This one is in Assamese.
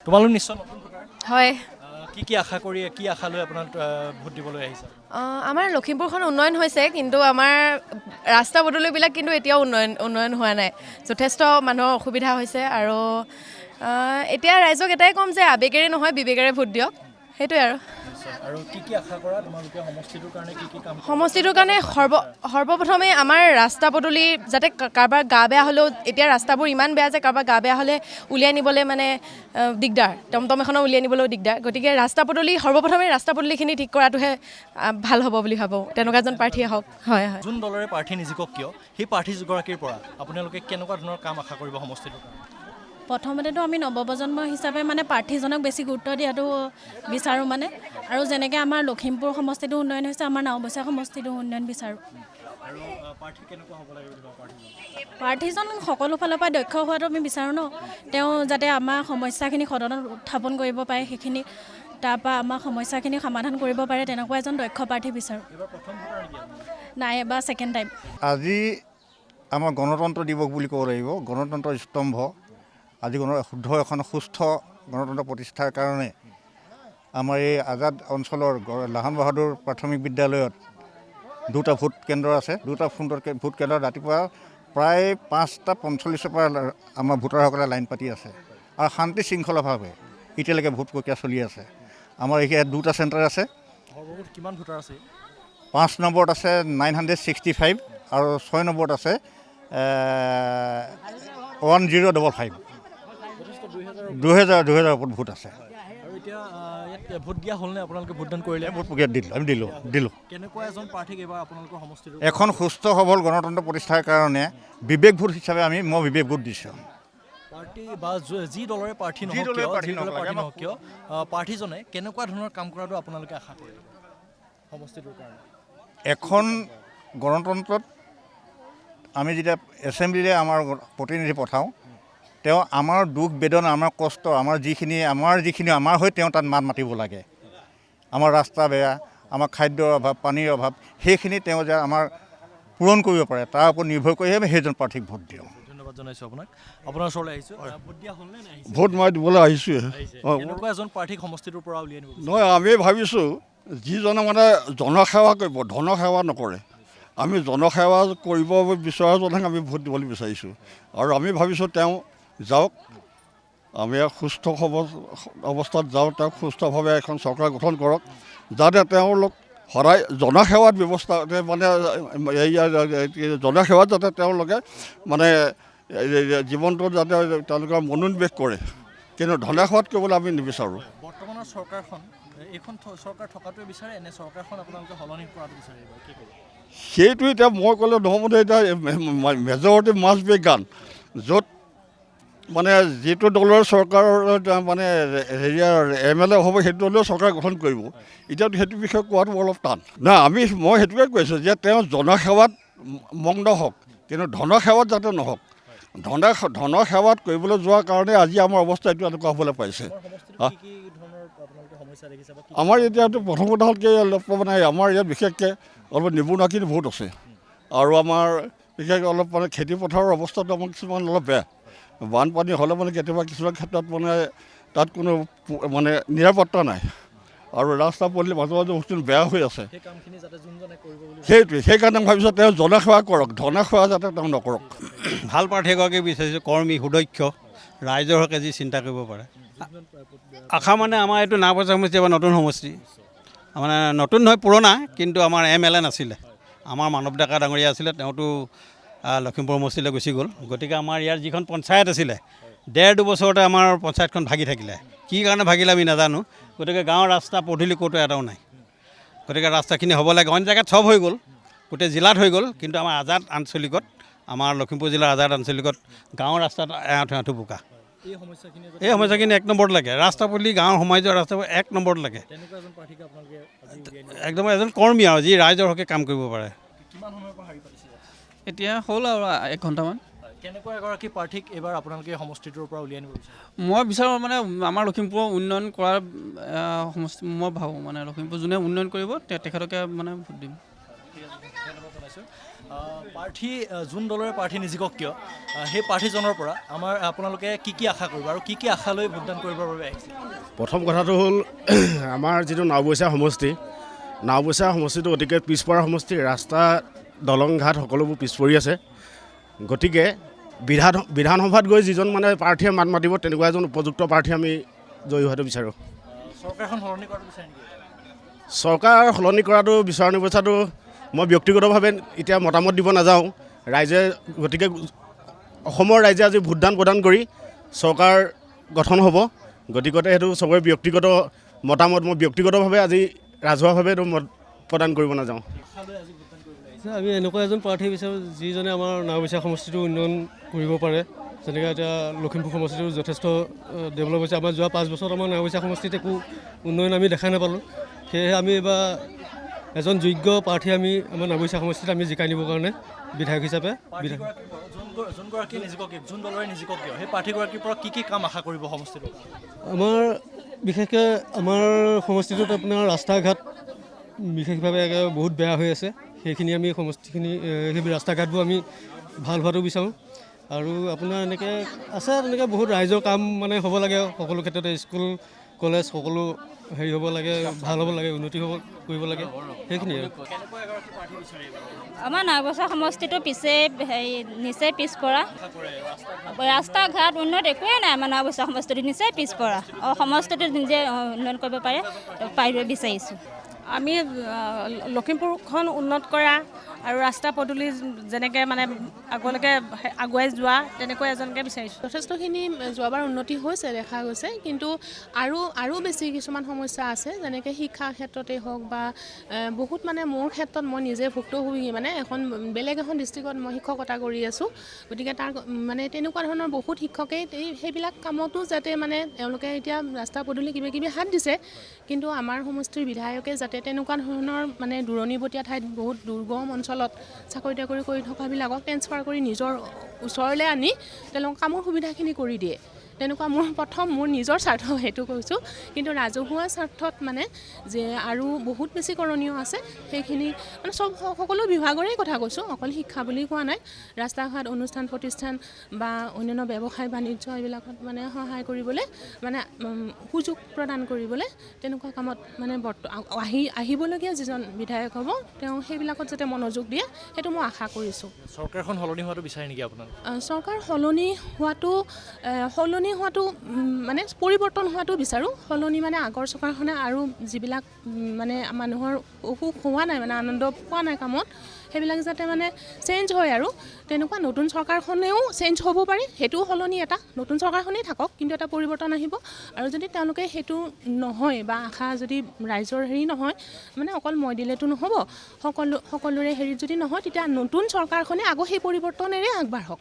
তোমালোক নিশ্চয় নতুন ভোটাৰ হয় কি আশা কৰি কি আশা লৈ আপোনাৰ ভোট দিবলৈ আহিছে আমাৰ লখিমপুৰখন উন্নয়ন হৈছে কিন্তু আমাৰ ৰাস্তা পদূলিবিলাক কিন্তু এতিয়াও উন্নয়ন হোৱা নাই যথেষ্ট মানুহৰ অসুবিধা হৈছে আৰু এতিয়া ৰাইজক এটাই ক'ম যে আৱেগেৰে নহয় বিবেকেৰে ভোট দিয়ক সেইটোৱে আৰু কি আশা কৰা তোমালোকে সমষ্টিটোৰ কাৰণে কি কাম সমষ্টিটোৰ কাৰণে সৰ্বপ্ৰথমে আমাৰ ৰাস্তা পদূলি যাতে কাৰোবাৰ গা বেয়া হ'লেও এতিয়া ৰাস্তাবোৰ ইমান বেয়া যে কাৰোবাৰ গা বেয়া হ'লে উলিয়াই নিবলৈ মানে দিগদাৰ টমটম এখনো উলিয়াই নিবলৈও দিগদাৰ গতিকে ৰাস্তা পদূলি সৰ্বপ্ৰথমে ৰাস্তা পদূলিখিনি ঠিক কৰাটোহে ভাল হ'ব বুলি ভাবোঁ তেনেকুৱা এজন প্ৰাৰ্থীয়ে হওক হয় হয় যোন দলৰে প্ৰাৰ্থী নিজিকক কিয় সেই প্ৰাৰ্থীগৰাকীৰ পৰা আপোনালোকে কেনেকুৱা ধৰণৰ কাম আশা কৰিব সমষ্টিটোৰ কাৰণে প্ৰথমতেতো আমি নৱপ্ৰজন্ম হিচাপে মানে প্ৰাৰ্থীজনক বেছি গুৰুত্ব দিয়াটো বিচাৰোঁ মানে আৰু যেনেকৈ আমাৰ লখিমপুৰ সমষ্টিটো উন্নয়ন হৈছে আমাৰ নাওবৈচা সমষ্টিটো উন্নয়ন বিচাৰোঁ প্ৰাৰ্থীজন সকলো ফালৰ পৰা দক্ষ হোৱাটো আমি বিচাৰোঁ ন তেওঁ যাতে আমাৰ সমস্যাখিনি সদনত উত্থাপন কৰিব পাৰে সেইখিনি তাৰপৰা আমাৰ সমস্যাখিনি সমাধান কৰিব পাৰে তেনেকুৱা এজন দক্ষ প্ৰাৰ্থী বিচাৰোঁ নাই এবাৰ ছেকেণ্ড টাইম আজি আমাৰ গণতন্ত্ৰ দিৱস বুলি ক'ব লাগিব গণতন্ত্ৰৰ স্তম্ভ আজি শুদ্ধ এখন সুস্থ গণতন্ত্ৰ প্ৰতিষ্ঠাৰ কাৰণে আমাৰ এই আজাদ অঞ্চলৰ লাহন বাহাদুৰ প্ৰাথমিক বিদ্যালয়ত দুটা ভোট কেন্দ্ৰ আছে দুটা ভোট কেন্দ্ৰত ৰাতিপুৱা প্ৰায় 5:45 পৰা আমাৰ ভোটাৰসকলে লাইন পাতি আছে আৰু শান্তি শৃংখলাভাৱে এতিয়ালৈকে ভোট প্ৰক্ৰিয়া চলি আছে আমাৰ এতিয়া দুটা চেণ্টাৰ আছে কিমান ভোটাৰ আছে 5 নম্বৰত আছে 965 আৰু 6 নম্বৰত আছে 1055 2000 ওপৰত ভোট আছে আৰু এতিয়া ইয়াত ভোট দিয়া হ'লনে আপোনালোকে ভোটদান কৰিলে ভোট প্ৰক্ৰিয়া দিলোঁ কেনেকুৱা এজন প্ৰাৰ্থীক এইবাৰ আপোনালোকৰ সমষ্টিটোৰ এখন সুস্থ সবল গণতন্ত্ৰ প্ৰতিষ্ঠাৰ কাৰণে বিবেক ভোট হিচাপে মই বিবেক ভোট দিছোঁ পাৰ্টি বা যি দলৰে প্ৰাৰ্থী নহওক কিয় প্ৰাৰ্থীজনে কেনেকুৱা ধৰণৰ কাম কৰাটো আপোনালোকে আশা কৰে সমষ্টিটোৰ কাৰণে এখন গণতন্ত্ৰত আমি যেতিয়া এছেম্বলিলৈ আমাৰ প্ৰতিনিধি পঠাওঁ তেওঁ আমাৰ দুখ বেদনা আমাৰ কষ্ট আমাৰ যিখিনি আমাৰ হৈ তেওঁ তাত মাত মাতিব লাগে আমাৰ ৰাস্তা বেয়া আমাৰ খাদ্যৰ অভাৱ পানীৰ অভাৱ সেইখিনি তেওঁ যে আমাৰ পূৰণ কৰিব পাৰে তাৰ ওপৰত নিৰ্ভৰ কৰিহে আমি সেইজন প্ৰাৰ্থীক ভোট দিওঁ ধন্যবাদ জনাইছোঁ আপোনাৰ ওচৰলৈ আহিছোঁ ভোট দিয়া হ'লনে নাই ভোট মই দিবলৈ আহিছোঁ কেনেকুৱা এজন প্ৰাৰ্থীক সমষ্টিটোৰ পৰা উলিয়াই নিব নহয় আমি ভাবিছোঁ যিজনে মানে জনসেৱা কৰিব ধনসেৱা নকৰে আমি জনসেৱা কৰিব বিচৰাজনক আমি ভোট দিবলৈ বিচাৰিছোঁ আৰু আমি ভাবিছোঁ তেওঁ যাওক আমি সুস্থ অৱস্থাত যাওঁ তেওঁক সুস্থভাৱে এখন চৰকাৰ গঠন কৰক যাতে তেওঁলোক সদায় জনসেৱাত ব্যৱস্থা মানে জনসেৱাত যাতে তেওঁলোকে মানে জীৱনটোত যাতে তেওঁলোকে মনোনিৱেশ কৰে কিন্তু ধনসেৱাত কৰিবলৈ আমি নিবিচাৰোঁ বৰ্তমানৰ চৰকাৰখন এইখন চৰকাৰ থকাটোৱে বিচাৰে এনে চৰকাৰখন আপোনালোকে সলনি কৰাটো বিচাৰিব কি ক'ব সেইটো এতিয়া মই ক'লে নহ'ব এতিয়া মেজৰিটি মাষ্ট বি গান য'ত মানে যিটো দলৰ চৰকাৰৰ মানে হেৰিয়াৰ MLA হ'ব সেইটো দলেও চৰকাৰ গঠন কৰিব এতিয়াতো সেইটো বিষয়ে কোৱাটো অলপ টান নাই মই সেইটোকে কৈছোঁ যে তেওঁ জনসেৱাত মগ্ন হওক কিন্তু ধনসেৱাত যাতে নহওক ধনসেৱাত কৰিবলৈ যোৱাৰ কাৰণে আজি আমাৰ অৱস্থা এইটো এনেকুৱা হ'বলৈ পাইছে আমাৰ এতিয়াতো প্ৰথম কথা হ'ল কি অলপ মানে আমাৰ ইয়াত বিশেষকৈ অলপ নিবনুৱাখিনি বহুত আছে আৰু আমাৰ বিশেষকৈ অলপ মানে খেতি পথাৰৰ অৱস্থাটো আমাৰ কিছুমান অলপ বেয়া বানপানী হ'লে মানে কেতিয়াবা কিছুমান ক্ষেত্ৰত মানে তাত কোনো মানে নিৰাপত্তা নাই আৰু ৰাস্তা পদূলি মাজে মাজে বস্তু বেয়া হৈ আছে সেইটোৱে সেইকাৰণে ভাবিছোঁ তেওঁ জনসেৱা কৰক ধনসেৱা যাতে তেওঁ নকৰক ভাল প্ৰাৰ্থী এগৰাকী বিচাৰিছোঁ কৰ্মী সুদক্ষ ৰাইজৰ হকে যি চিন্তা কৰিব পাৰে আশা মানে আমাৰ এইটো নাওবৈচা সমষ্টি এবাৰ নতুন সমষ্টি মানে নতুন নহয় পুৰণা কিন্তু আমাৰ MLA নাছিলে আমাৰ মানৱ ডেকা ডাঙৰীয়া আছিলে তেওঁতো লখিমপুৰ সমষ্টিলৈ গুচি গ'ল গতিকে আমাৰ ইয়াৰ যিখন পঞ্চায়ত আছিলে 1.5-2 বছৰতে আমাৰ পঞ্চায়তখন ভাগি থাকিলে কি কাৰণে ভাগিলে আমি নাজানো গতিকে গাঁৱৰ ৰাস্তা পদূলি ক'তো এটাও নাই গতিকে ৰাস্তাখিনি হ'ব লাগে অইন জেগাত চব হৈ গ'ল গোটেই জিলাত হৈ গ'ল কিন্তু আমাৰ আজাদ আঞ্চলিকত আমাৰ লখিমপুৰ জিলাৰ আজাদ আঞ্চলিকত গাঁৱৰ ৰাস্তাত এআঁঠু বোকা এই সমস্যাখিনি 1 নম্বৰত লাগে ৰাস্তা পদূলি গাঁৱৰ সোমাই যোৱা ৰাস্তাবোৰ 1 নম্বৰত লাগে একদম এজন কৰ্মী আৰু যি ৰাইজৰ হকে কাম কৰিব পাৰে এতিয়া হ'ল আৰু 1 ঘণ্টামান কেনেকুৱা এগৰাকী প্ৰাৰ্থীক এইবাৰ আপোনালোকে সমষ্টিটোৰ পৰা উলিয়াই নিব বিচাৰে মই বিচাৰোঁ মানে আমাৰ লখিমপুৰৰ উন্নয়ন কৰাৰ সমষ্টি মই ভাবোঁ মানে লখিমপুৰ যোনে উন্নয়ন কৰিব তেখেতকে মানে ভোট দিম প্ৰাৰ্থী যোন দলৰে প্ৰাৰ্থী নিজিকক কিয় সেই প্ৰাৰ্থীজনৰ পৰা আপোনালোকে কি আশা কৰিব আৰু কি আশা লৈ ভোটদান কৰিবৰ বাবে আহিছে? প্ৰথম কথাটো হ'ল আমাৰ যিটো নাওবৈচা সমষ্টিটো অতিকে পিছপৰা সমষ্টি, ৰাস্তা দলং ঘাট সকলোবোৰ পিছ পৰি আছে। গতিকে বিধানসভাত গৈ যিজন মানে প্ৰাৰ্থীয়ে মাত মাতিব তেনেকুৱা এজন উপযুক্ত প্ৰাৰ্থী আমি জয়ী হোৱাটো বিচাৰোঁ। চৰকাৰখন সলনি কৰাটো বিচাৰে নেকি? চৰকাৰ সলনি কৰাটো বিচাৰ নিবিচাৰটো মই ব্যক্তিগতভাৱে এতিয়া মতামত দিব নাযাওঁ। গতিকে অসমৰ ৰাইজে আজি ভোটদান প্ৰদান কৰি চৰকাৰ গঠন হ'ব। গতিকতে সেইটো চবৰে ব্যক্তিগত মতামত, মই ব্যক্তিগতভাৱে আজি ৰাজহুৱাভাৱে এইটো মত প্ৰদান কৰিব নাযাওঁ। আমি এনেকুৱা এজন প্ৰাৰ্থী বিচাৰোঁ যিজনে আমাৰ নাওবৈচা সমষ্টিটো উন্নয়ন কৰিব পাৰে। যেনেকৈ এতিয়া লখিমপুৰ সমষ্টিটো যথেষ্ট ডেভেলপ হৈছে। আমাৰ যোৱা 5 বছৰত আমাৰ নাওবৈচা সমষ্টিত একো উন্নয়ন আমি দেখা নাপালোঁ। সেয়েহে আমি এইবাৰ এজন যোগ্য প্ৰাৰ্থী আমি আমাৰ নাওবৈচা সমষ্টিত আমি জিকাই নিবৰ কাৰণে বিধায়ক হিচাপে যোন দলৰে নিজিকক কিয় সেই প্ৰাৰ্থীগৰাকীৰ পৰা কি কাম আশা কৰিব সমষ্টিটো? আমাৰ বিশেষকৈ আমাৰ সমষ্টিটোত আপোনাৰ ৰাস্তা ঘাট বিশেষভাৱে বহুত বেয়া হৈ আছে। সেইখিনি আমি সমষ্টিখিনি সেই ৰাস্তা ঘাটবোৰ আমি ভাল হোৱাটো বিচাৰোঁ। আৰু আপোনাৰ এনেকৈ আছে তেনেকৈ বহুত ৰাইজৰ কাম মানে হ'ব লাগে। সকলো ক্ষেত্ৰতে স্কুল কলেজ সকলো হেৰি হ'ব লাগে, ভাল হ'ব লাগে, উন্নতি কৰিব লাগে, সেইখিনিয়ে আৰু। আমাৰ নাওবৈচা সমষ্টিটো নিচেই পিছপৰা। ৰাস্তা ঘাট উন্নত একোৱেই নাই। আমাৰ নাওবৈচা সমষ্টিটো নিচেই পিছপৰা। সমষ্টিটো নিজে উন্নয়ন কৰিব পাৰিব বিচাৰিছোঁ। আমি লখিমপুৰখন উন্নত কৰা আৰু ৰাস্তা পদূলি যেনেকৈ মানে আগলৈকে আগুৱাই যোৱা তেনেকৈ এজনকে বিচাৰিছোঁ। যথেষ্টখিনি যোৱাবাৰ উন্নতি হৈছে দেখা গৈছে, কিন্তু আৰু বেছি কিছুমান সমস্যা আছে। যেনেকৈ শিক্ষাৰ ক্ষেত্ৰতেই হওক বা বহুত মানে মোৰ ক্ষেত্ৰত মই নিজে ভুক্তভোগী, মানে বেলেগ এখন ডিষ্ট্ৰিক্টত মই শিক্ষকতা কৰি আছোঁ। গতিকে তাৰ মানে তেনেকুৱা ধৰণৰ বহুত শিক্ষকেই সেইবিলাক কামতো যাতে মানে তেওঁলোকে এতিয়া ৰাস্তা পদূলি কিবাকিবি হাত দিছে, কিন্তু আমাৰ সমষ্টিৰ বিধায়কে যাতে তেনেকুৱা ধৰণৰ মানে দূৰণিবতীয়া ঠাইত বহুত দুৰ্গম অঞ্চলত চাকৰি তাকৰি কৰি থকাবিলাকক ট্ৰেন্সফাৰ কৰি নিজৰ ওচৰলৈ আনি তেওঁলোকক কামৰ সুবিধাখিনি কৰি দিয়ে। তেনেকুৱা মোৰ নিজৰ স্বাৰ্থ সেইটো কৈছোঁ, কিন্তু ৰাজহুৱা স্বাৰ্থত মানে যে আৰু বহুত বেছি কৰণীয় আছে। সেইখিনি মানে সকলো বিভাগৰেই কথা কৈছোঁ, অকল শিক্ষা বুলি কোৱা নাই। ৰাস্তা ঘাট, অনুষ্ঠান প্ৰতিষ্ঠান বা অন্যান্য ব্যৱসায় বাণিজ্য এইবিলাকত মানে সহায় কৰিবলৈ, মানে সুযোগ প্ৰদান কৰিবলৈ তেনেকুৱা কামত মানে আহিবলগীয়া যিজন বিধায়ক হ'ব তেওঁ সেইবিলাকত যাতে মনোযোগ দিয়ে, সেইটো মই আশা কৰিছোঁ। চৰকাৰখন সলনি হোৱাটো বিচাৰে নেকি আপোনালোকে? চৰকাৰ সলনি হোৱাটো মানে পৰিৱৰ্তন হোৱাটো বিচাৰোঁ। সলনি মানে আগৰ চৰকাৰখনে আৰু যিবিলাক মানে মানুহৰ অসুখ হোৱা নাই, মানে আনন্দ পোৱা নাই কামত, সেইবিলাক যাতে মানে চেঞ্জ হয় আৰু তেনেকুৱা নতুন চৰকাৰখনেও চেঞ্জ হ'ব পাৰে। সেইটোও সলনি এটা, নতুন চৰকাৰখনেই থাকক কিন্তু এটা পৰিৱৰ্তন আহিব। আৰু যদি তেওঁলোকে সেইটো নহয় বা আশা যদি ৰাইজৰ হেৰি নহয়, মানে অকল মই দিলেতো নহ'ব, সকলোৰে হেৰিত যদি নহয়, তেতিয়া নতুন চৰকাৰখনে আকৌ সেই পৰিৱৰ্তনেৰে আগবাঢ়ক।